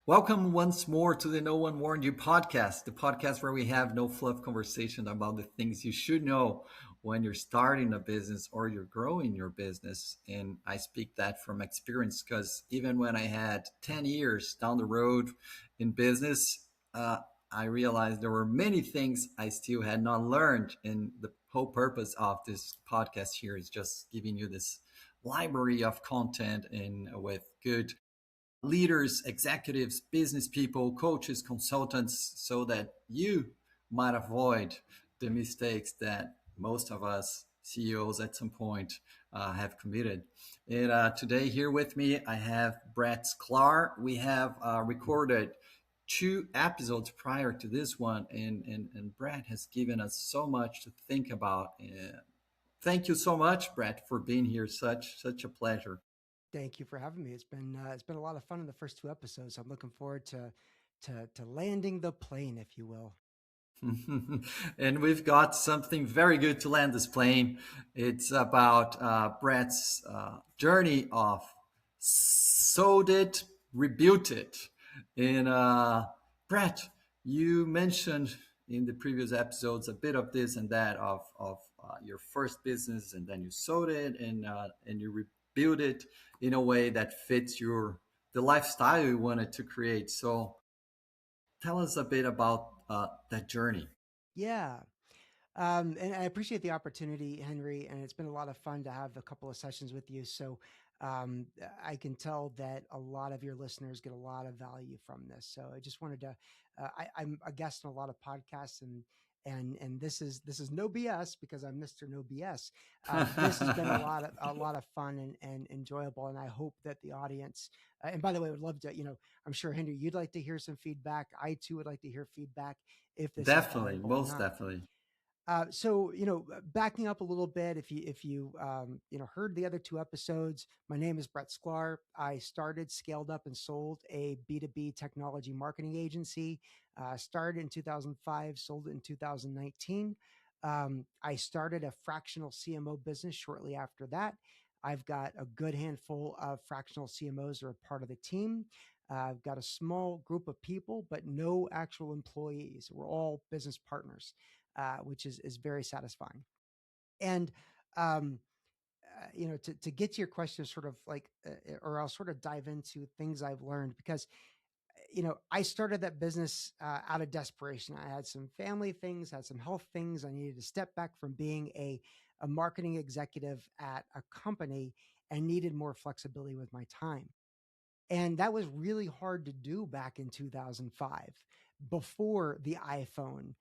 Welcome once more to the No One Warned You podcast, the podcast where we have no fluff conversation about the things you should know when you're starting a business or you're growing your business. And I speak that from experience because even when I had 10 years down the road in business, I realized there were many things I still had not learned. And the whole purpose of this podcast here is just giving you this library of content and with good leaders, executives, business people, coaches, consultants, so that you might avoid the mistakes that most of us CEOs at some point have committed. And today, here with me, I have Brett Schklar. We have recorded two episodes prior to this one, and Brett has given us so much to think about. Thank you so much, Brett, for being here. Such a pleasure. Thank you for having me. It's been a lot of fun in the first two episodes. I'm looking forward to landing the plane, if you will. And we've got something very good to land this plane. It's about Brett's journey of sold it, rebuilt it. And Brett, you mentioned in the previous episodes a bit of this and that of your first business, and then you sold it and you rebuilt it in a way that fits the lifestyle you wanted to create. So tell us a bit about that journey. Yeah. And I appreciate the opportunity, Henry, and it's been a lot of fun to have a couple of sessions with you. So um, I can tell that a lot of your listeners get a lot of value from this. So I just wanted to, I'm a guest on a lot of podcasts, and this is no BS because I'm Mr. No BS. This has been a lot of fun and enjoyable, and I hope that the audience. And by the way, I would love to. I'm sure Henry, you'd like to hear some feedback. I too would like to hear feedback if this is Definitely, valuable or most not. definitely. Backing up a little bit, if you heard the other two episodes, my name is Brett Schklar. I started, scaled up, and sold a B2B technology marketing agency. Started in 2005, sold it in 2019. I started a fractional CMO business shortly after that. I've got a good handful of fractional CMOs that are part of the team. I've got a small group of people, but no actual employees. We're all business partners, which is very satisfying. And um, to get to your question, sort of like, or I'll sort of dive into things I've learned because I started that business out of desperation. I had some family things, had some health things. I needed to step back from being a marketing executive at a company and needed more flexibility with my time. And that was really hard to do back in 2005, before the iPhone,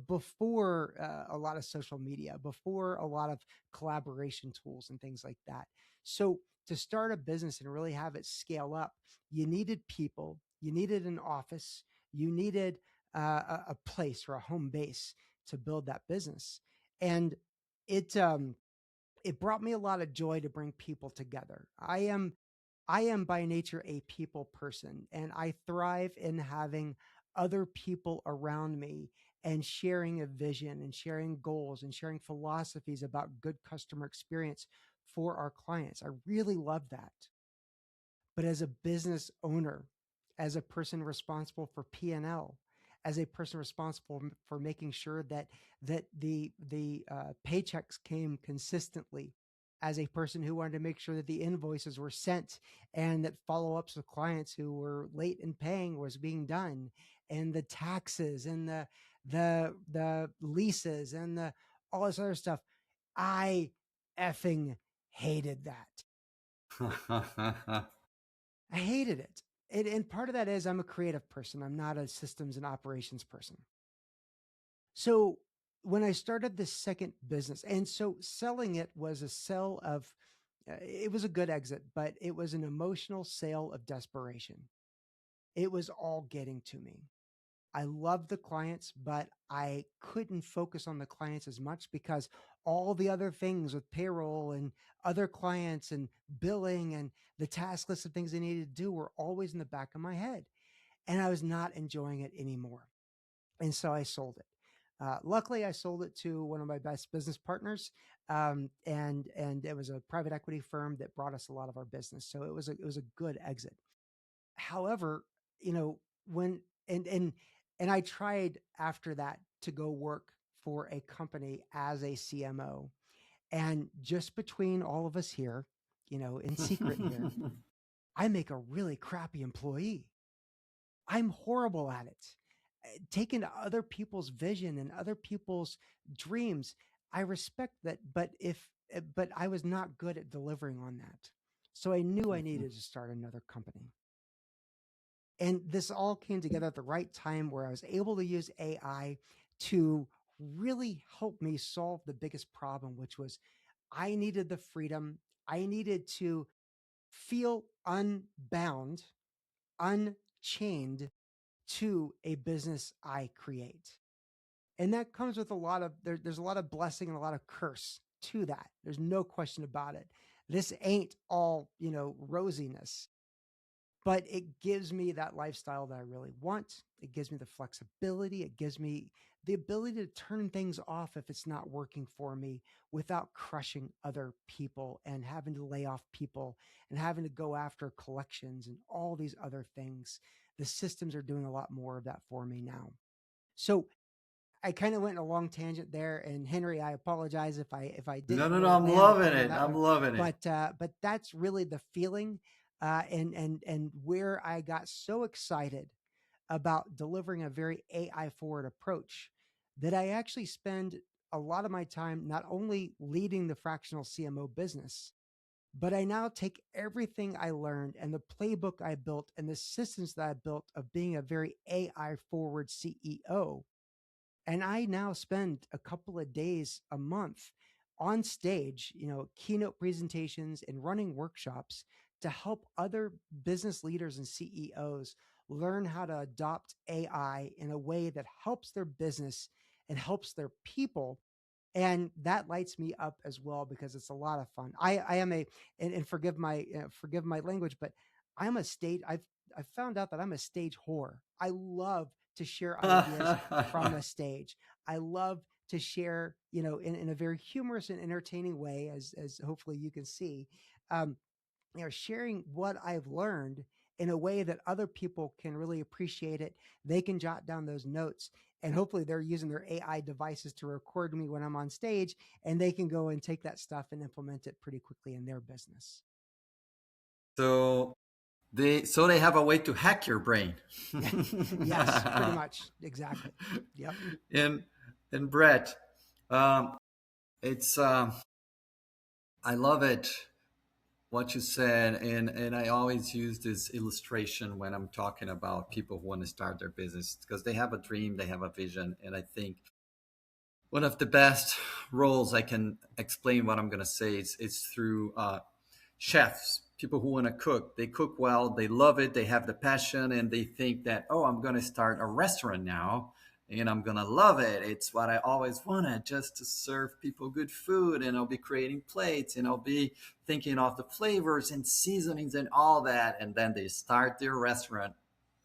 before a lot of social media, before a lot of collaboration tools and things like that. So to start a business and really have it scale up, you needed people, you needed an office, you needed a place or a home base to build that business. And it, um, it brought me a lot of joy to bring people together. I am by nature a people person, and I thrive in having other people around me and sharing a vision and sharing goals and sharing philosophies about good customer experience for our clients. I really love that. But as a business owner, as a person responsible for P&L, as a person responsible for making sure that the paychecks came consistently, as a person who wanted to make sure that the invoices were sent and that follow-ups with clients who were late in paying was being done, and the taxes and the leases and the all this other stuff, I effing hated that. I hated it. And part of that is I'm a creative person. I'm not a systems and operations person. So when I started this second business, and so selling it was a sell of, it was a good exit, but it was an emotional sale of desperation. It was all getting to me. I loved the clients, but I couldn't focus on the clients as much because all the other things with payroll and other clients and billing and the task list of things I needed to do were always in the back of my head. And I was not enjoying it anymore. And so I sold it. Luckily, I sold it to one of my best business partners, and it was a private equity firm that brought us a lot of our business. So it was a good exit. However, you know, when and I tried after that to go work for a company as a CMO. And just between all of us here, in secret here, I make a really crappy employee. I'm horrible at it. Taking other people's vision and other people's dreams, I respect that, but I was not good at delivering on that. So I knew I needed to start another company. And this all came together at the right time where I was able to use AI to really help me solve the biggest problem, which was I needed the freedom. I needed to feel unbound, unchained to a business I create. And that comes with there's a lot of blessing and a lot of curse to that. There's no question about it. This ain't all, rosiness, but it gives me that lifestyle that I really want. It gives me the flexibility. It gives me the ability to turn things off if it's not working for me without crushing other people and having to lay off people and having to go after collections and all these other things. The systems are doing a lot more of that for me now. So I kind of went a long tangent there, and Henry, I apologize if I No, didn't no, no. really I'm land the loving plane on it. that I'm one, loving it. but that's really the feeling, and where I got so excited about delivering a very AI forward approach that I actually spend a lot of my time not only leading the fractional CMO business, but I now take everything I learned and the playbook I built and the systems that I built of being a very AI forward CEO, and I now spend a couple of days a month on stage, keynote presentations and running workshops to help other business leaders and CEOs learn how to adopt AI in a way that helps their business and helps their people. And that lights me up as well because it's a lot of fun. I am and forgive my language, but I'm a stage. I've found out that I'm a stage whore. I love to share ideas from the stage. I love to share, in a very humorous and entertaining way, as hopefully you can see, um, sharing what I've learned in a way that other people can really appreciate it. They can jot down those notes, and hopefully they're using their AI devices to record me when I'm on stage, and they can go and take that stuff and implement it pretty quickly in their business. So they have a way to hack your brain. Yes, pretty much. Exactly. Yep. and and Brett, um, it's I love it what you said, and I always use this illustration when I'm talking about people who want to start their business because they have a dream, they have a vision, and I think one of the best roles I can explain what I'm going to say is through chefs, people who want to cook. They cook well, they love it, they have the passion, and they think that, oh, I'm going to start a restaurant now and I'm going to love it. It's what I always wanted, just to serve people good food, and I'll be creating plates and I'll be thinking of the flavors and seasonings and all that. And then they start their restaurant,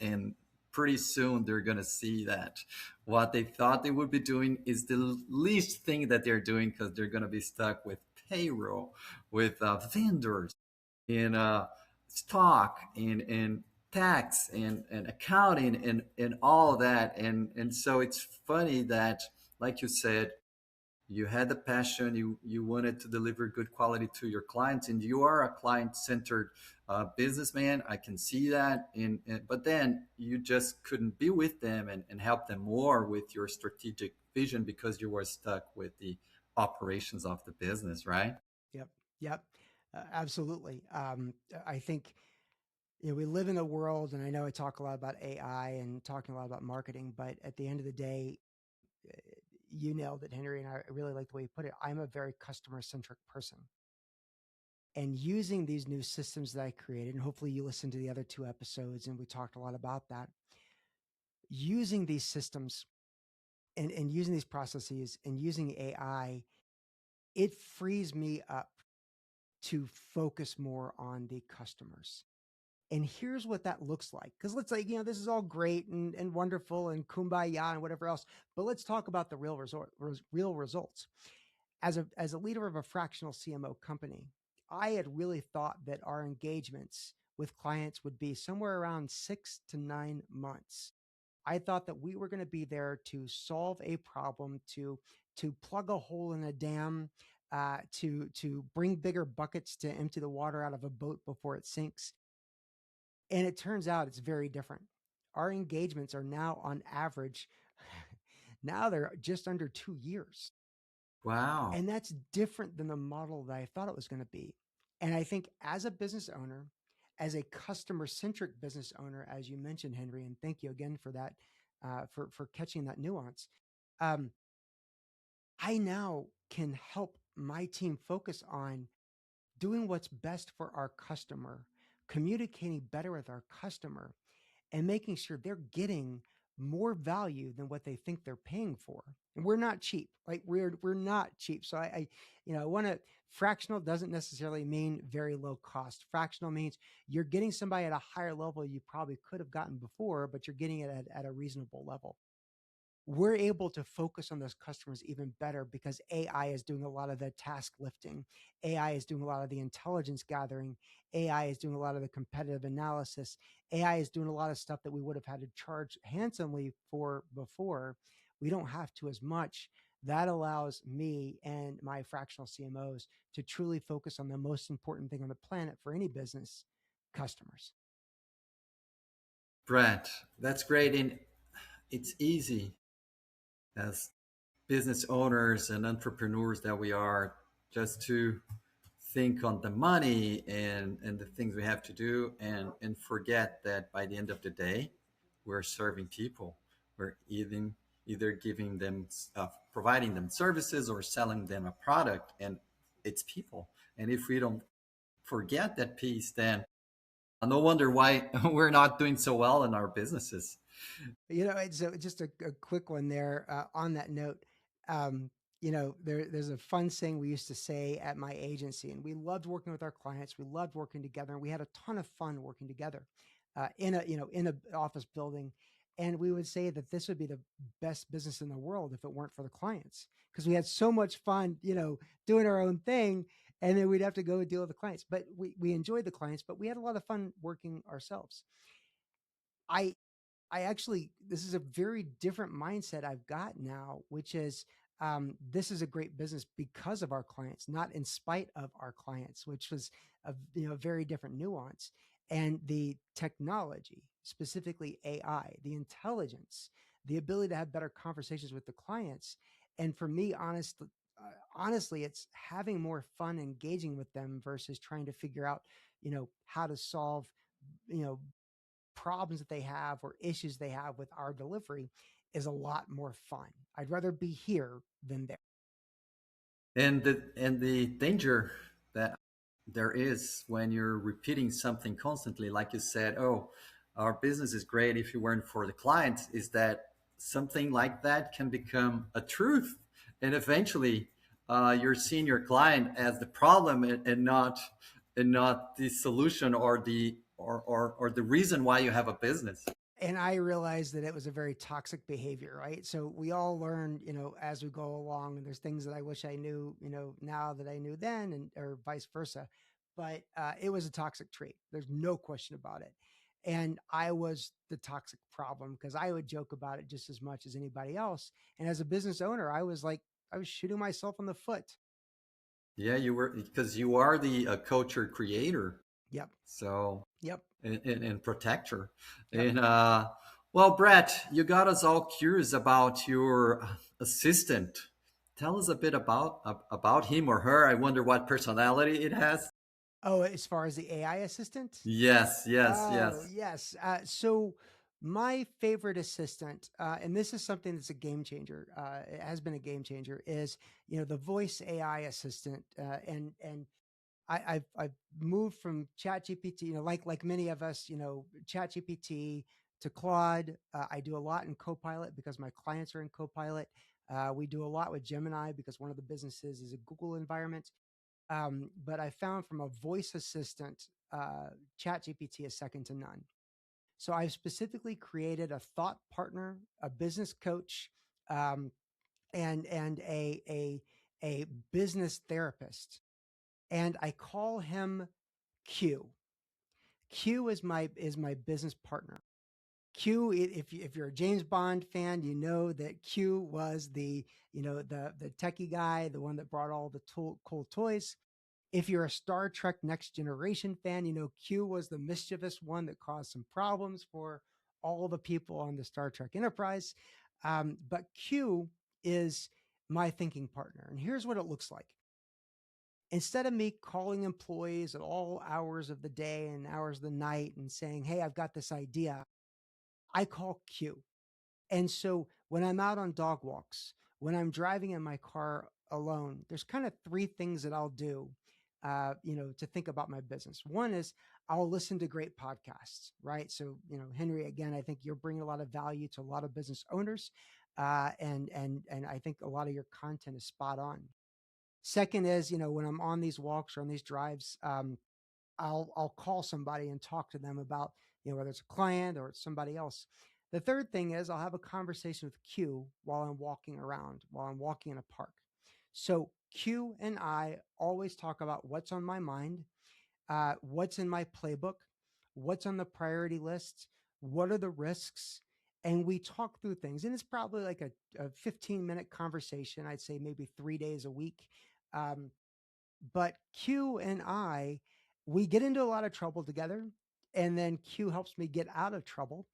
and pretty soon they're going to see that what they thought they would be doing is the least thing that they're doing because they're going to be stuck with payroll, with vendors, in stock, in tax, and accounting, and all of that. And so it's funny that, like you said, you had the passion, you wanted to deliver good quality to your clients, and you are a client-centered businessman. I can see that, but then you just couldn't be with them and help them more with your strategic vision because you were stuck with the operations of the business, right? Yep. Yep. Absolutely. I think we live in a world, and I know I talk a lot about AI and talking a lot about marketing, but at the end of the day, uh, you nailed it, Henry, and I really like the way you put it. I'm a very customer centric person, and using these new systems that I created, and hopefully you listened to the other two episodes, and we talked a lot about that. Using these systems and using these processes and using AI, it frees me up to focus more on the customers. And here's what that looks like. Because let's say, this is all great and wonderful and kumbaya and whatever else, but let's talk about the real results. As a leader of a fractional CMO company, I had really thought that our engagements with clients would be somewhere around 6 to 9 months. I thought that we were going to be there to solve a problem, to plug a hole in a dam, to bring bigger buckets to empty the water out of a boat before it sinks. And it turns out it's very different. Our engagements are now on average, now they're just under 2 years. Wow. And that's different than the model that I thought it was going to be. And I think as a business owner, as a customer centric business owner, as you mentioned, Henry, and thank you again for that, for catching that nuance. Um, I now can help my team focus on doing what's best for our customer, communicating better with our customer, and making sure they're getting more value than what they think they're paying for. And we're not cheap. Like we're not cheap. So I want to fractional doesn't necessarily mean very low cost. Fractional means you're getting somebody at a higher level you probably could have gotten before, but you're getting it at a reasonable level. We're able to focus on those customers even better because AI is doing a lot of the task lifting. AI is doing a lot of the intelligence gathering. AI is doing a lot of the competitive analysis. AI is doing a lot of stuff that we would have had to charge handsomely for before. We don't have to as much. That allows me and my fractional CMOs to truly focus on the most important thing on the planet for any business, customers. Brett, that's great. And it's easy as business owners and entrepreneurs that we are just to think on the money and the things we have to do and forget that by the end of the day, we're serving people. We're either giving them, providing them services or selling them a product, and it's people. And if we don't forget that piece, then no wonder why we're not doing so well in our businesses. It's just a quick one there on that note. Um, there's a fun saying we used to say at my agency, and we loved working with our clients. We loved working together, and we had a ton of fun working together in a office building. And we would say that this would be the best business in the world if it weren't for the clients, because we had so much fun, doing our own thing, and then we'd have to go and deal with the clients. But we enjoyed the clients, but we had a lot of fun working ourselves. I I actually, this is a very different mindset I've got now, which is this is a great business because of our clients, not in spite of our clients, which was a very different nuance. And the technology, specifically AI, the intelligence, the ability to have better conversations with the clients, and for me, honestly, it's having more fun engaging with them versus trying to figure out, how to solve, you know problems that they have or issues they have with our delivery is a lot more fun. I'd rather be here than there. And the danger that there is when you're repeating something constantly, like you said, oh, our business is great if you weren't for the clients, is that something like that can become a truth, and eventually you're seeing your client as the problem and not the solution or the reason why you have a business. And I realized that it was a very toxic behavior, right? So we all learn, as we go along, and there's things that I wish I knew, now that I knew then, and or vice versa. But it was a toxic trait. There's no question about it. And I was the toxic problem because I would joke about it just as much as anybody else. And as a business owner, I was shooting myself in the foot. Yeah, you were, because you are the coach or creator, Yep. so Yep. and protector. Yep. And well, Brett, you got us all curious about your assistant. Tell us a bit about him or her. I wonder what personality it has. Oh, as far as the AI assistant? Yes, yes, Oh, yes. yes. So my favorite assistant, and this is something that's a game changer. It has been a game changer. Is the voice AI assistant, and I've moved from ChatGPT, like many of us, ChatGPT to Claude. I do a lot in Copilot because my clients are in Copilot. We do a lot with Gemini because one of the businesses is a Google environment. But I found from a voice assistant, ChatGPT is second to none. So I've specifically created a thought partner, a business coach, um, and a business therapist, and I call him Q. Q is my business partner. Q, if you're a James Bond fan, you know that Q was the the techie guy, the one that brought all the cool toys. If you're a Star Trek Next Generation fan, you know Q was the mischievous one that caused some problems for all the people on the Star Trek Enterprise. But Q is my thinking partner, and here's what it looks like. Instead of me calling employees at all hours of the day and hours of the night and saying, "Hey, I've got this idea," I call Q. And so when I'm out on dog walks, when I'm driving in my car alone, there's kind of three things that I'll do, to think about my business. One is I'll listen to great podcasts, right? So, Henry, again, I think you're bringing a lot of value to a lot of business owners, and I think a lot of your content is spot on. Second is, when I'm on these walks or on these drives, I'll call somebody and talk to them about, whether it's a client or it's somebody else. The third thing is I'll have a conversation with Q while I'm walking around, while I'm walking in a park. So Q and I always talk about what's on my mind, what's in my playbook, what's on the priority list, what are the risks, and we talk through things. And it's probably like a 15-minute conversation. I'd say maybe 3 days a week. Um, but Q and I, we get into a lot of trouble together, and then Q helps me get out of trouble.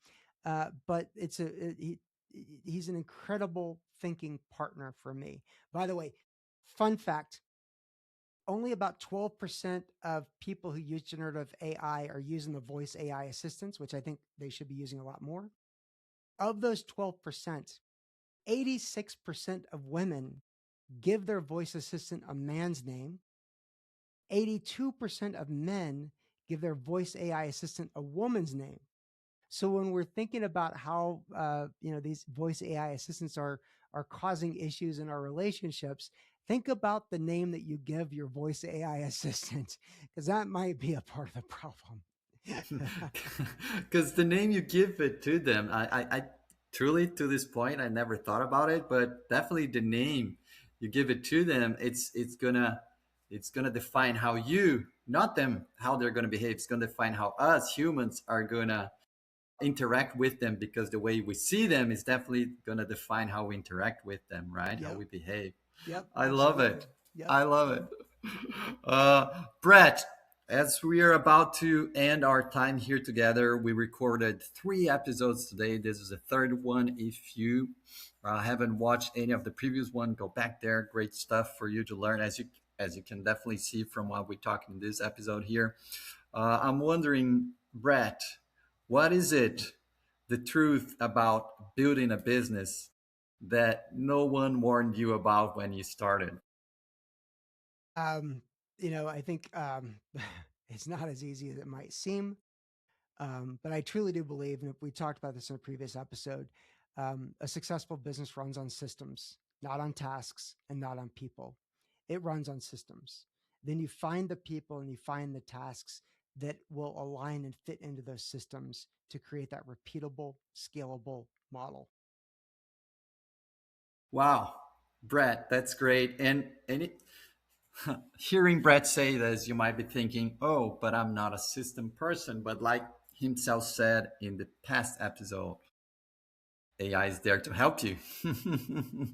But he's an incredible thinking partner for me. By the way, fun fact: only about 12% of people who use generative AI are using the voice AI assistants, which I think they should be using a lot more. Of those 12%, 86% of women give their voice assistant a man's name. 82% of men give their voice AI assistant a woman's name. So when we're thinking about how these voice AI assistants are causing issues in our relationships, think about the name that you give your voice AI assistant, because that might be a part of the problem. Because the name you give it to them, I truly to this point I never thought about it, but definitely the name you give it to them, it's gonna define how you, not them, how they're gonna behave. It's gonna define how us humans are gonna interact with them, because the way we see them is definitely gonna define how we interact with them, right? How Yep. we behave. Yep. I love Absolutely. it. Yep. I love it. Brett, as we are about to end our time here together, we recorded 3 episodes today. This is the third one. If you haven't watched any of the previous one, go back there. Great stuff for you to learn, as you can definitely see from what we talked in this episode here. I'm wondering, Brett, what is it, the truth about building a business that no one warned you about when you started? Um, I think it's not as easy as it might seem. But I truly do believe, and we talked about this in a previous episode, a successful business runs on systems, not on tasks and not on people. It runs on systems. Then you find the people and you find the tasks that will align and fit into those systems to create that repeatable, scalable model. Wow, Brett, that's great. Hearing Brett say this, you might be thinking, "Oh, but I'm not a system person." But like himself said in the past episode, AI is there to help you.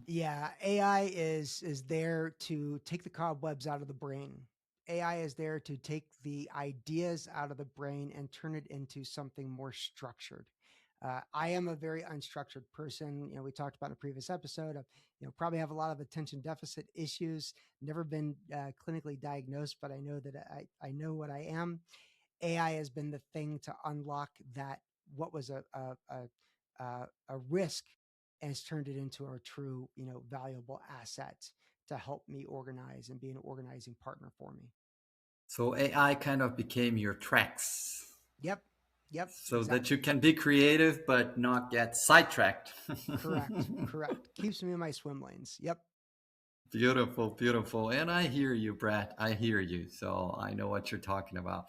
Yeah, AI is there to take the cobwebs out of the brain. AI is there to take the ideas out of the brain and turn it into something more structured. I am a very unstructured person. We talked about in a previous episode. Of, probably have a lot of attention deficit issues. Never been clinically diagnosed, but I know that I know what I am. AI has been the thing to unlock that. What was a risk, and it's turned it into a true, valuable asset to help me organize and be an organizing partner for me. So AI kind of became your tracks, Yep. Yep. so that you Exactly. can be creative but not get sidetracked. Correct. Correct. Keeps me in my swim lanes. Yep. Beautiful, beautiful. And I hear you, Brett. I hear you. So I know what you're talking about.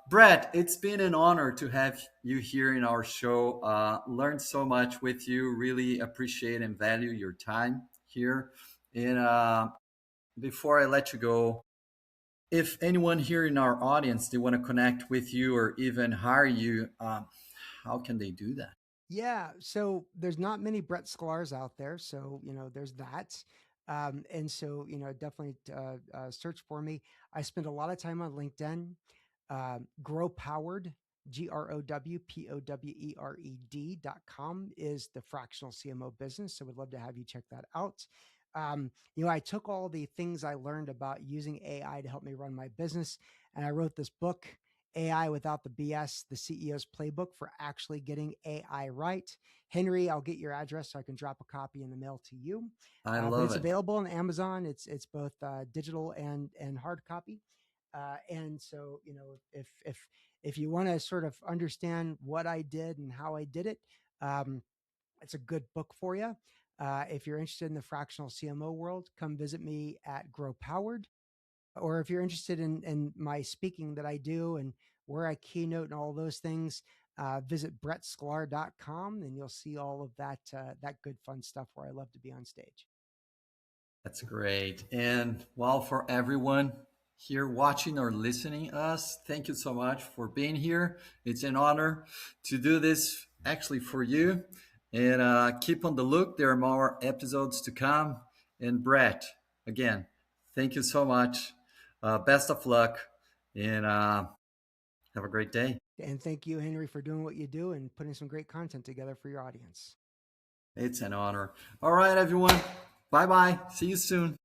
Brett, it's been an honor to have you here in our show. Learned so much with you. Really appreciate and value your time here. And before I let you go, If anyone here in our audience they want to connect with you or even hire you, how can they do that? Yeah, so there's not many Brett Schklars out there, so there's that, and so definitely search for me. I spend a lot of time on LinkedIn. Grow Powered, GrowPowered.com is the fractional CMO business. So we'd love to have you check that out. I took all the things I learned about using AI to help me run my business, and I wrote this book, AI Without the BS, the CEO's Playbook for Actually Getting AI Right. Henry, I'll get your address so I can drop a copy in the mail to you. I But love it's it. available on Amazon. It's both digital and hard copy. And so, if you want to sort of understand what I did and how I did it, um, it's a good book for you. If you're interested in the fractional CMO world, come visit me at Grow Powered. Or if you're interested in my speaking that I do and where I keynote and all those things, visit brettsklar.com and you'll see all of that good fun stuff where I love to be on stage. That's great. And well, for everyone here watching or listening us, thank you so much for being here. It's an honor to do this actually for you. And keep on the look. There are more episodes to come. And Brett, again, thank you so much. Best of luck. And have a great day. And thank you, Henry, for doing what you do and putting some great content together for your audience. It's an honor. All right, everyone. Bye bye. See you soon.